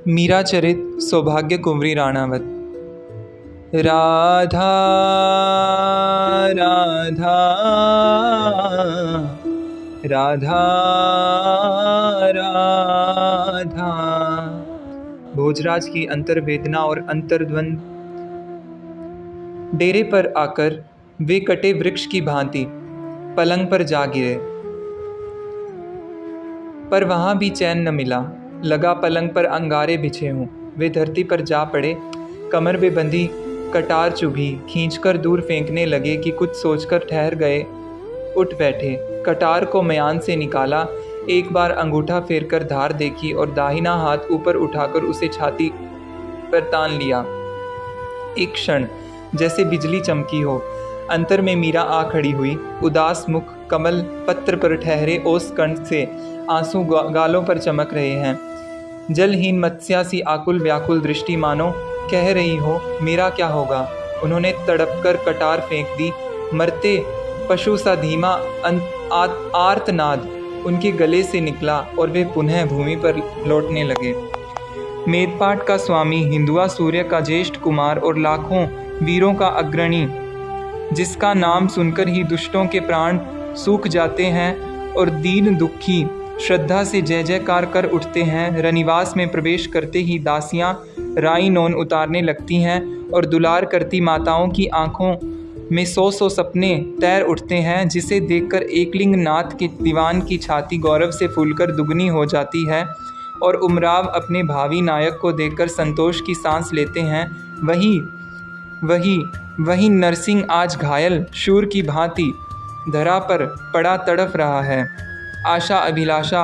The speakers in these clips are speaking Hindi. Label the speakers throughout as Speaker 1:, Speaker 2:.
Speaker 1: मीरा चरित सौभाग्य कुंवरी राणावत। राधा राधा राधा राधा। भोजराज की अंतर्वेदना और अंतर्द्वंद। डेरे पर आकर वे कटे वृक्ष की भांति पलंग पर जा गिरे, पर वहां भी चैन न मिला। लगा पलंग पर अंगारे बिछे हों, वे धरती पर जा पड़े। कमर में बंधी कटार चुभी, खींचकर दूर फेंकने लगे कि कुछ सोचकर ठहर गए। उठ बैठे, कटार को म्यान से निकाला, एक बार अंगूठा फेरकर धार देखी और दाहिना हाथ ऊपर उठाकर उसे छाती पर तान लिया। एक क्षण जैसे बिजली चमकी हो, अंतर में मीरा आ खड़ी हुई। उदास मुख, कमल पत्र पर ठहरे ओस कंठ से आंसू गालों पर चमक रहे हैं। जलहीन मत्स्या सी आकुल व्याकुल दृष्टि मानो कह रही हो, मेरा क्या होगा। उन्होंने तड़पकर कटार फेंक दी। मरते पशु सा धीमा आर्तनाद उनके गले से निकला और वे पुनः भूमि पर लौटने लगे। मेदपाट का स्वामी, हिंदुआ सूर्य का ज्येष्ठ कुमार और लाखों वीरों का अग्रणी, जिसका नाम सुनकर ही दुष्टों के प्राण सूख जाते हैं और दीन दुखी श्रद्धा से जय जयकार कर उठते हैं, रनिवास में प्रवेश करते ही दासियां राई नौन उतारने लगती हैं और दुलार करती माताओं की आंखों में 100 सपने तैर उठते हैं, जिसे देखकर एकलिंग नाथ के दीवान की छाती गौरव से फूलकर दुगनी हो जाती है और उमराव अपने भावी नायक को देखकर संतोष की सांस लेते हैं। वही नरसिंह आज घायल शूर की भांति धरा पर पड़ा तड़फ रहा है। आशा, अभिलाषा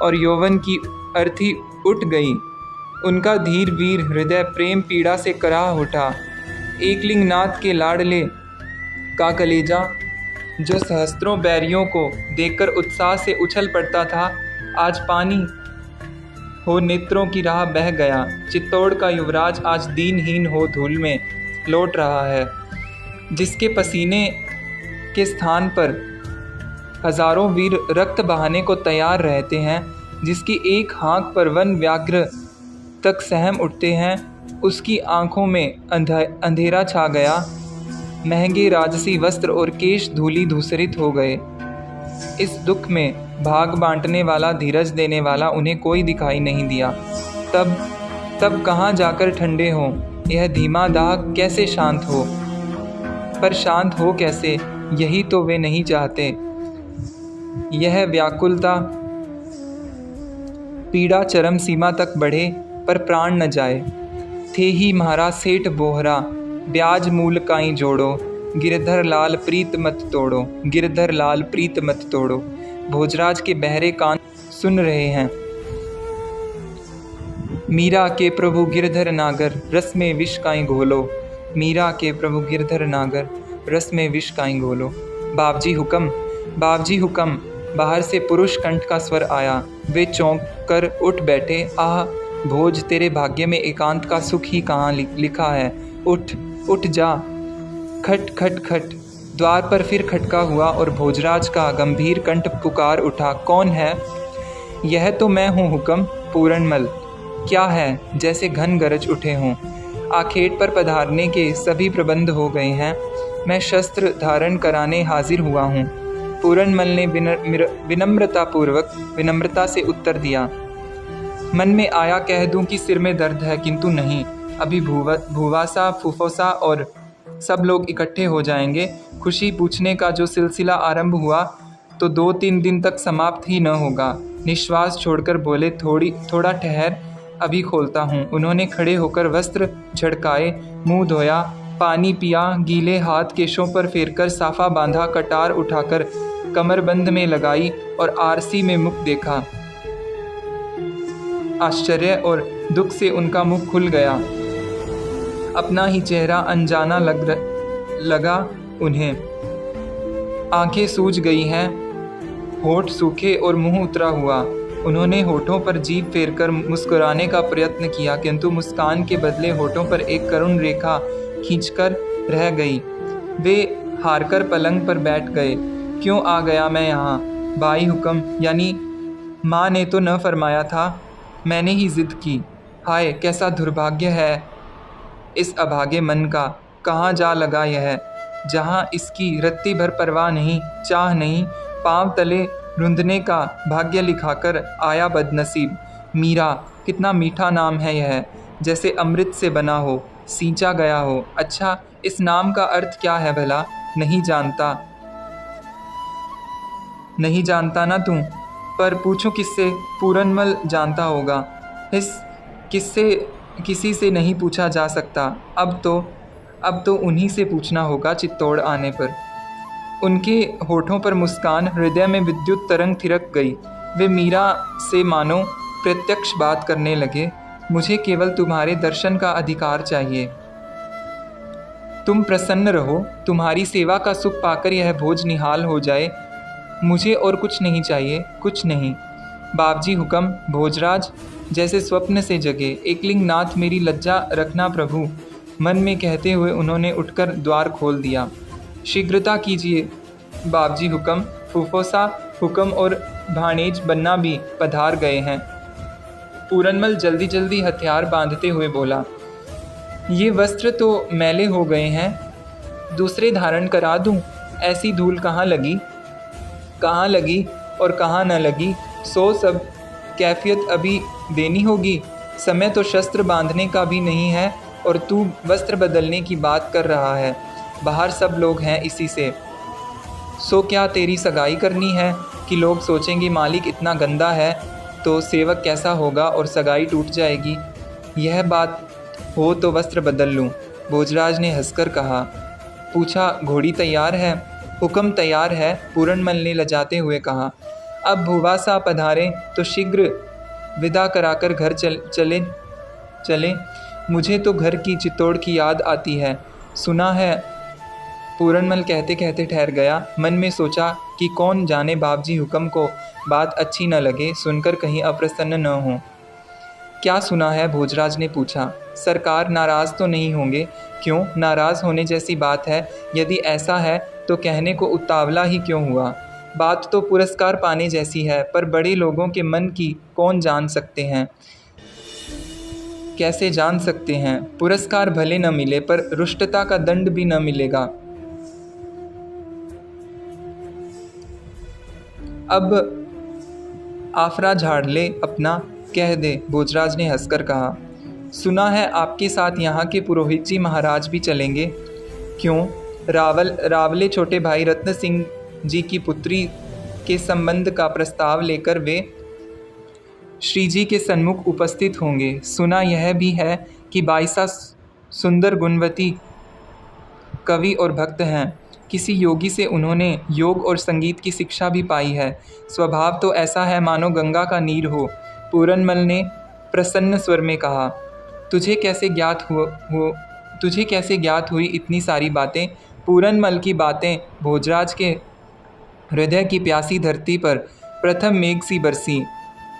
Speaker 1: और यौवन की अर्थी उठ गई। उनका धीर वीर हृदय प्रेम पीड़ा से कराह उठा। एकलिंग नाथ के लाडले का कलेजा, जो सहस्त्रों बैरियों को देखकर उत्साह से उछल पड़ता था, आज पानी हो नेत्रों की राह बह गया। चित्तौड़ का युवराज आज दीनहीन हो धूल में लौट रहा है, जिसके पसीने के स्थान पर हजारों वीर रक्त बहाने को तैयार रहते हैं, जिसकी एक हाँक पर वन व्याघ्र तक सहम उठते हैं। उसकी आंखों में अंधेरा छा गया। महंगे राजसी वस्त्र और केश धूली धूसरित हो गए। इस दुख में भाग बांटने वाला, धीरज देने वाला उन्हें कोई दिखाई नहीं दिया। तब कहाँ जाकर ठंडे हों, यह धीमा दाग कैसे शांत हो। पर शांत हो कैसे, यही तो वे नहीं चाहते। यह व्याकुलता, पीड़ा चरम सीमा तक बढ़े पर प्राण न जाए। थे ही म्हारा सेठ बोहरा, ब्याज मूल काई जोड़ो, गिरधर लाल प्रीत मत तोड़ो, गिरधर लाल प्रीत मत तोड़ो। भोजराज के बहरे कान सुन रहे हैं। मीरा के प्रभु गिरधर नागर, रस में विष काई घोलो, मीरा के प्रभु गिरधर नागर, रस में विष काई घोलो। बाबजी हुक्म, बाबजी हुक्म। बाहर से पुरुष कंठ का स्वर आया। वे चौंक कर उठ बैठे। आह भोज, तेरे भाग्य में एकांत का सुख ही कहाँ लिखा है। उठ उठ जा। खट खट खट। द्वार पर फिर खटका हुआ और भोजराज का गंभीर कंठ पुकार उठा, कौन है। यह तो मैं हूँ हुक्म, पूरणमल। क्या है, जैसे घन गरज उठे हों। आखेट पर पधारने के सभी प्रबंध हो गए हैं। मैं शस्त्र धारण कराने हाजिर हुआ हूँ। पूरणमल ने विनम्रता से उत्तर दिया। मन में आया कह दूं कि सिर में दर्द है, किंतु नहीं। अभी भूवासा, फुफोसा और सब लोग इकट्ठे हो जाएंगे। खुशी पूछने का जो सिलसिला आरंभ हुआ तो 2-3 दिन तक समाप्त ही न होगा। निश्वास छोड़कर बोले, थोड़ा ठहर, अभी खोलता हूँ। उन्होंने खड़े होकर वस्त्र झड़काए, मुंह धोया, पानी पिया, गीले हाथ केशों पर फेरकर साफा बांधा, कटार उठाकर कमरबंद में लगाई और आरसी में मुख देखा। आश्चर्य और दुख से उनका मुख खुल गया। अपना ही चेहरा अनजाना लगा उन्हें। आंखें सूज गई हैं, होठ सूखे और मुंह उतरा हुआ। उन्होंने होठों पर जीभ फेरकर मुस्कुराने का प्रयत्न किया, किंतु मुस्कान के बदले होठों पर एक करुण रेखा खींचकर रह गई। वे हारकर पलंग पर बैठ गए। क्यों आ गया मैं यहाँ। भाई हुक्म, यानी माँ ने तो न फरमाया था, मैंने ही जिद की। हाय, कैसा दुर्भाग्य है इस अभागे मन का, कहाँ जा लगा यह, जहाँ इसकी रत्ती भर परवाह नहीं, चाह नहीं, पाँव तले रुंधने का भाग्य लिखाकर आया बदनसीब। मीरा, कितना मीठा नाम है यह, जैसे अमृत से बना हो, सींचा गया हो। अच्छा, इस नाम का अर्थ क्या है भला? नहीं जानता? नहीं जानता ना तू? पर पूछूं किससे? पूरनमल जानता होगा। इस किससे किसी से नहीं पूछा जा सकता। अब तो उन्हीं से पूछना होगा चित्तौड़ आने पर। उनके होठों पर मुस्कान हृदय में विद्युत तरंग थिरक गई। वे मीरा से मानो प्रत्यक्ष बात करने लगे। मुझे केवल तुम्हारे दर्शन का अधिकार चाहिए। तुम प्रसन्न रहो, तुम्हारी सेवा का सुख पाकर यह भोज निहाल हो जाए। मुझे और कुछ नहीं चाहिए, कुछ नहीं। बाबजी हुक्म। भोजराज जैसे स्वप्न से जगे। एकलिंग नाथ, मेरी लज्जा रखना प्रभु, मन में कहते हुए उन्होंने उठकर द्वार खोल दिया। शीघ्रता कीजिए बाबजी हुक्म। फूफोसा हुक्म और भाणेज बन्ना भी पधार गए हैं। पूरनमल जल्दी जल्दी हथियार बांधते हुए बोला, ये वस्त्र तो मैले हो गए हैं, दूसरे धारण करा दूं? ऐसी धूल कहाँ लगी और कहाँ न लगी, सो सब कैफियत अभी देनी होगी। समय तो शस्त्र बांधने का भी नहीं है और तू वस्त्र बदलने की बात कर रहा है। बाहर सब लोग हैं इसी से। सो क्या तेरी सगाई करनी है कि लोग सोचेंगे मालिक इतना गंदा है तो सेवक कैसा होगा और सगाई टूट जाएगी। यह बात हो तो वस्त्र बदल लूँ, भोजराज ने हंसकर कहा। पूछा, घोड़ी तैयार है? हुक्म तैयार है, पूरनमल ने लजाते हुए कहा। अब भूवासा पधारें तो शीघ्र विदा कराकर घर चले। मुझे तो घर की चित्तौड़ की याद आती है। सुना है, पूरनमल कहते कहते ठहर गया। मन में सोचा कि कौन जाने बाबजी हुक्म को बात अच्छी न लगे, सुनकर कहीं अप्रसन्न न हो। क्या सुना है? भोजराज ने पूछा। सरकार नाराज़ तो नहीं होंगे? क्यों, नाराज़ होने जैसी बात है? यदि ऐसा है तो कहने को उतावला ही क्यों हुआ? बात तो पुरस्कार पाने जैसी है, पर बड़े लोगों के मन की कौन जान सकते हैं? कैसे जान सकते हैं? पुरस्कार भले न मिले पर रुष्टता का दंड भी न मिलेगा। अब आफरा झाड़ ले अपना, कह दे, भोजराज ने हंसकर कहा। सुना है आपके साथ यहाँ के पुरोहित जी महाराज भी चलेंगे? क्यों? रावले छोटे भाई रत्न सिंह जी की पुत्री के संबंध का प्रस्ताव लेकर वे श्री जी के सन्मुख उपस्थित होंगे। सुना यह भी है कि बाईसा सुंदर गुणवती कवि और भक्त हैं। किसी योगी से उन्होंने योग और संगीत की शिक्षा भी पाई है। स्वभाव तो ऐसा है मानो गंगा का नीर हो। पूरनमल ने प्रसन्न स्वर में कहा। तुझे कैसे ज्ञात हुई इतनी सारी बातें? पूरनमल की बातें भोजराज के हृदय की प्यासी धरती पर प्रथम मेघ सी बरसी,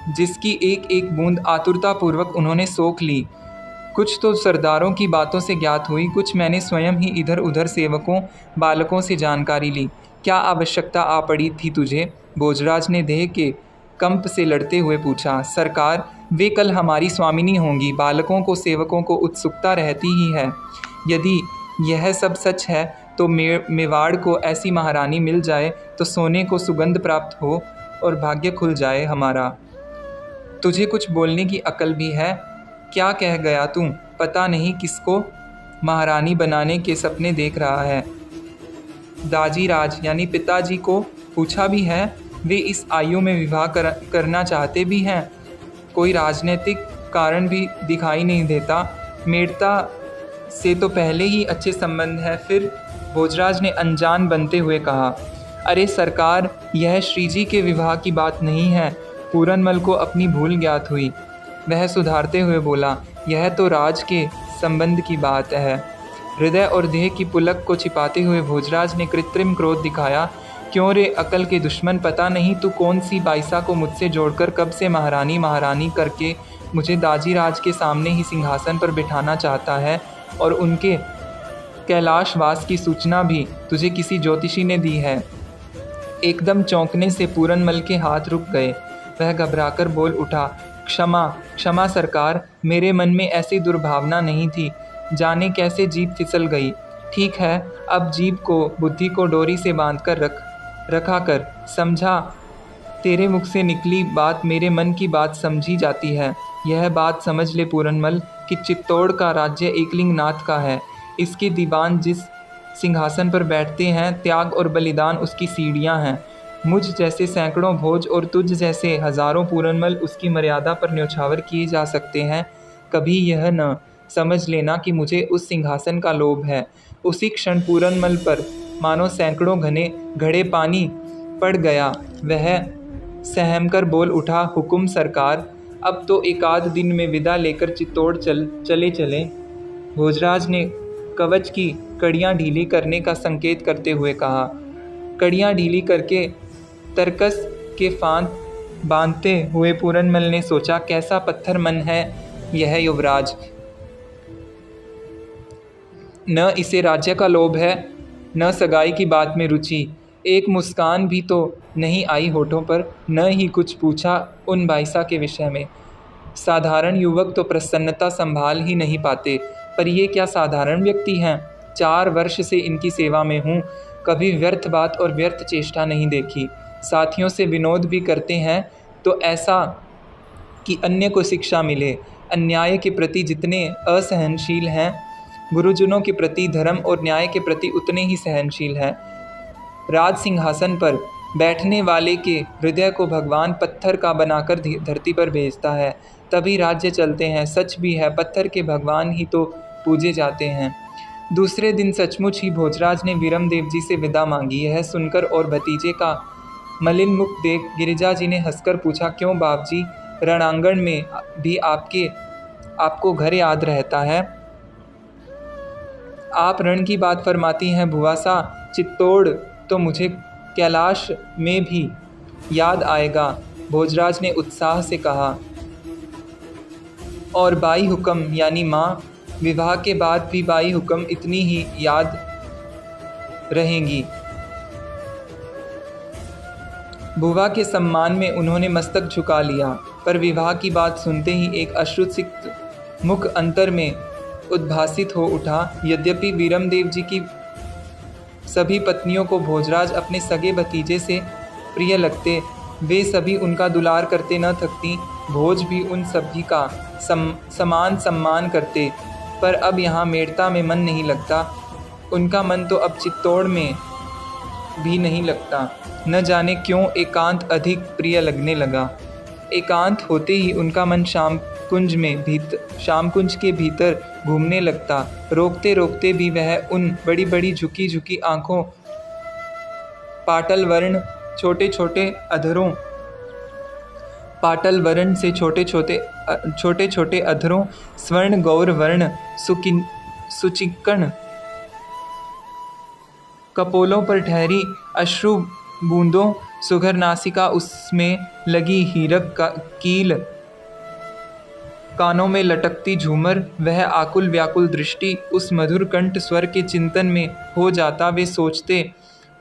Speaker 1: जिसकी एक एक बूंद आतुरतापूर्वक उन्होंने सोख ली। कुछ तो सरदारों की बातों से ज्ञात हुई, कुछ मैंने स्वयं ही इधर उधर सेवकों बालकों से जानकारी ली। क्या आवश्यकता आ पड़ी थी तुझे? भोजराज ने देह के कंप से लड़ते हुए पूछा। सरकार, वे कल हमारी स्वामिनी होंगी। बालकों को सेवकों को उत्सुकता रहती ही है। यदि यह सब सच है तो मेवाड़ को ऐसी महारानी मिल जाए तो सोने को सुगंध प्राप्त हो और भाग्य खुल जाए हमारा। तुझे कुछ बोलने की अकल भी है? क्या कह गया तू? पता नहीं किसको महारानी बनाने के सपने देख रहा है। दाजी राज यानी पिताजी को पूछा भी है? वे इस आयु में विवाह करना चाहते भी हैं। कोई राजनीतिक कारण भी दिखाई नहीं देता। मेड़ता से तो पहले ही अच्छे संबंध है। फिर भोजराज ने अनजान बनते हुए कहा। अरे सरकार, यह श्रीजी के विवाह की बात नहीं है। पूरनमल को अपनी भूल ज्ञात हुई। वह सुधारते हुए बोला, यह तो राज के संबंध की बात है। हृदय और देह की पुलक को छिपाते हुए भोजराज ने कृत्रिम क्रोध दिखाया। क्यों रे अकल के दुश्मन, पता नहीं तू कौन सी बाईसा को मुझसे जोड़कर कब से महारानी महारानी करके मुझे दाजी राज के सामने ही सिंहासन पर बिठाना चाहता है। और उनके कैलाशवास की सूचना भी तुझे किसी ज्योतिषी ने दी है। एकदम चौंकने से पूरनमल के हाथ रुक गए। वह घबराकर बोल उठा, क्षमा क्षमा सरकार, मेरे मन में ऐसी दुर्भावना नहीं थी, जाने कैसे जीभ फिसल गई। ठीक है, अब जीभ को बुद्धि को डोरी से बांध कर रखा कर। समझा, तेरे मुख से निकली बात मेरे मन की बात समझी जाती है। यह बात समझ ले पूरनमल कि चित्तौड़ का राज्य एकलिंग नाथ का है। इसके दीवान जिस सिंहासन पर बैठते हैं, त्याग और बलिदान उसकी सीढ़ियां हैं। मुझ जैसे सैकड़ों भोज और तुझ जैसे हजारों पूरनमल उसकी मर्यादा पर न्यौछावर किए जा सकते हैं। कभी यह न समझ लेना कि मुझे उस सिंहासन का लोभ है। उसी क्षण पूरनमल पर मानो सैकड़ों घड़े पानी पड़ गया। वह सहमकर बोल उठा, हुकुम सरकार, अब तो एकाध दिन में विदा लेकर चित्तौड़ चले। भोजराज ने कवच की कड़ियां ढीली करने का संकेत करते हुए कहा। कड़ियां ढीली करके तरकस के फांद बांधते हुए पूरनमल ने सोचा, कैसा पत्थर मन है यह युवराज। न इसे राज्य का लोभ है, न सगाई की बात में रुचि। एक मुस्कान भी तो नहीं आई होठों पर, न ही कुछ पूछा उन बाईसा के विषय में। साधारण युवक तो प्रसन्नता संभाल ही नहीं पाते, पर ये क्या साधारण व्यक्ति हैं। 4 वर्ष से इनकी सेवा में हूँ, कभी व्यर्थ बात और व्यर्थ चेष्टा नहीं देखी। साथियों से विनोद भी करते हैं तो ऐसा कि अन्य को शिक्षा मिले। अन्याय के प्रति जितने असहनशील हैं, गुरुजनों के प्रति, धर्म और न्याय के प्रति उतने ही सहनशील हैं। राज सिंहासन पर बैठने वाले के हृदय को भगवान पत्थर का बनाकर धरती पर भेजता है, तभी राज्य चलते हैं। सच भी है, पत्थर के भगवान ही तो पूजे जाते हैं। दूसरे दिन सचमुच ही भोजराज ने वीरमदेव जी से विदा मांगी। यह सुनकर और भतीजे का मलिन मुख देख गिरिजा जी ने हंसकर पूछा, क्यों बाप जी, रणांगण में भी आपको घर याद रहता है? आप रण की बात फरमाती हैं बुआ सा, चित्तौड़ तो मुझे कैलाश में भी याद आएगा, भोजराज ने उत्साह से कहा। और बाई हुक्म यानी माँ, विवाह के बाद भी बाई हुक्म इतनी ही याद रहेंगी। बुआ के सम्मान में उन्होंने मस्तक झुका लिया, पर विवाह की बात सुनते ही एक अश्रुसिक्त मुख अंतर में उद्भासित हो उठा। यद्यपि वीरमदेव जी की सभी पत्नियों को भोजराज अपने सगे भतीजे से प्रिय लगते, वे सभी उनका दुलार करते न थकती, भोज भी उन सभी का समान सम्मान करते, पर अब यहाँ मेड़ता में मन नहीं लगता। उनका मन तो अब चित्तौड़ में भी नहीं लगता। न जाने क्यों एकांत अधिक प्रिय लगने लगा। एकांत होते ही उनका मन श्याम कुंज के भीतर घूमने लगता। रोकते रोकते भी वह उन बड़ी बड़ी झुकी झुकी आँखों, पाटल वर्ण से छोटे छोटे अधरों, स्वर्ण गौर वर्ण सुचिक्कण कपोलों पर ठहरी अश्रु बूंदों, सुघर नासिका, उसमें लगी हीरक का कील, कानों में लटकती झूमर, वह आकुल व्याकुल दृष्टि, उस मधुर कंठ स्वर के चिंतन में हो जाता। वे सोचते,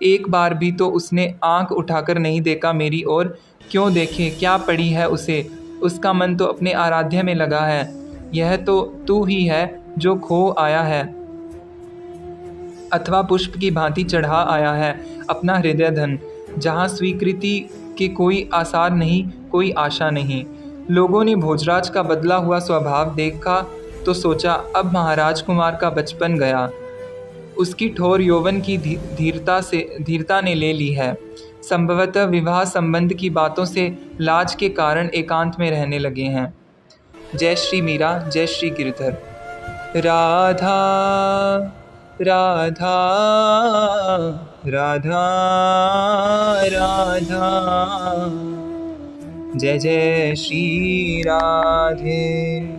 Speaker 1: एक बार भी तो उसने आंख उठाकर नहीं देखा मेरी ओर। क्यों देखे, क्या पड़ी है उसे? उसका मन तो अपने आराध्य में लगा है। यह तो तू ही है जो खो आया है, अथवा पुष्प की भांति चढ़ा आया है अपना हृदय धन, जहाँ स्वीकृति के कोई आसार नहीं, कोई आशा नहीं। लोगों ने भोजराज का बदला हुआ स्वभाव देखा तो सोचा, अब महाराज कुमार का बचपन गया, उसकी ठोर यौवन की धीरता ने ले ली है। संभवतः विवाह संबंध की बातों से लाज के कारण एकांत में रहने लगे हैं। जय श्री मीरा, जय श्री गिरधर। राधा राधा राधा राधा, जय जय श्री राधे।